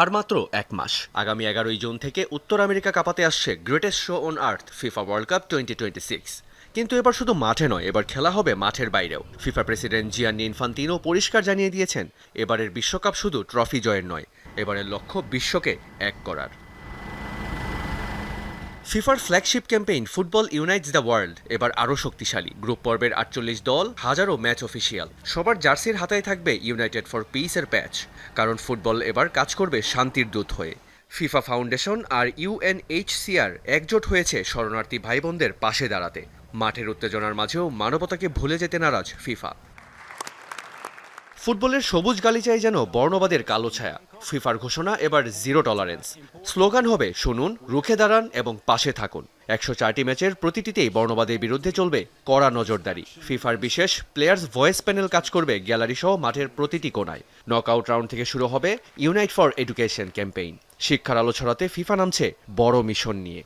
আর মাত্র এক মাস আগামী 11 জুন থেকে উত্তর আমেরিকা কাঁপাতে আসছে greatest show on earth FIFA world cup 2026। কিন্তু এবার শুধু মাঠে নয়, এবার খেলা হবে মাঠের বাইরেও। ফিফা প্রেসিডেন্ট জিয়ান্নি ইনফান্তিনো পরিষ্কার জানিয়ে দিয়েছেন, এবারের বিশ্বকাপ শুধু ট্রফি জয়ের নয়, এবারের লক্ষ্য বিশ্বকে এক করার। ফিফার flagship campaign football ইউনাইটস the world এবার আরও শক্তিশালী। গ্রুপ পর্বের 48 দল, হাজারো ম্যাচ অফিসিয়াল, সবার জার্সির হাতায় থাকবে ইউনাইটেড ফর পিসের প্যাচ। কারণ ফুটবল এবার কাজ করবে শান্তির দূত হয়ে। ফিফা ফাউন্ডেশন আর ইউএনএইচসিআর একজোট হয়েছে শরণার্থী ভাই বোনদের পাশে দাঁড়াতে। মাঠের উত্তেজনার মাঝেও মানবতাকে ভুলে যেতে নারাজ ফিফা। ফুটবলের সবুজ গালিচায় যেন বর্ণবাদের কালো ছায়া। ফিফার ঘোষণা এবার জিরো টলারেন্স। স্লোগান হবে শুনুন, রুখে দাঁড়ান এবং পাশে থাকুন। 104টি ম্যাচের প্রতিটিতেই বর্ণবাদের বিরুদ্ধে চলবে কড়া নজরদারি। ফিফার বিশেষ প্লেয়ার্স ভয়েস প্যানেল কাজ করবে গ্যালারি সহ মাঠের প্রতিটি কোণায়। নকআউট রাউন্ড থেকে শুরু হবে ইউনাইট ফর এডুকেশন ক্যাম্পেইন। শিক্ষার আলো ছড়াতে ফিফা নামছে বড় মিশন নিয়ে।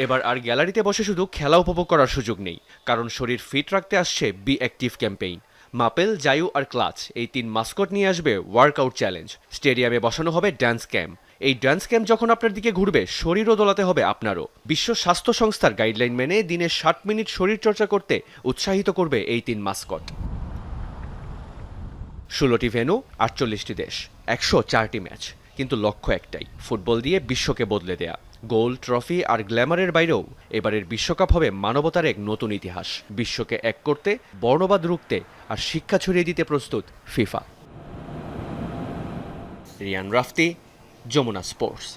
এবার আর গ্যালারিতে বসে শুধু খেলা উপভোগ করার সুযোগ নেই, কারণ শরীর ফিট রাখতে আসছে বি অ্যাক্টিভ ক্যাম্পেইন। মাপেল, জায়ু আর ক্লাচ এই 3 মাস্কট নিয়ে আসবে ওয়ার্কআউট চ্যালেঞ্জ। স্টেডিয়ামে বসানো হবে ড্যান্স ক্যাম্প। এই ড্যান্স ক্যাম্প যখন আপনার দিকে ঘুরবে, শরীরও দোলাতে হবে আপনারও। বিশ্ব স্বাস্থ্য সংস্থার গাইডলাইন মেনে দিনে 60 মিনিট শরীর চর্চা করতে উৎসাহিত করবে এই 3 মাস্কট। 16টি ভেন্যু, 48টি দেশ, 104টি ম্যাচ। কিন্তু লক্ষ্য একটাই, ফুটবল দিয়ে বিশ্বকে বদলে দেয়া। গোল, ট্রফি আর গ্ল্যামারের বাইরেও এবারের বিশ্বকাপ হবে মানবতার এক নতুন ইতিহাস। বিশ্বকে এক করতে, বর্ণবাদ রুখতে আর শিক্ষা ছড়িয়ে দিতে প্রস্তুত ফিফা। রিয়ান রাফতি, যমুনা স্পোর্টস।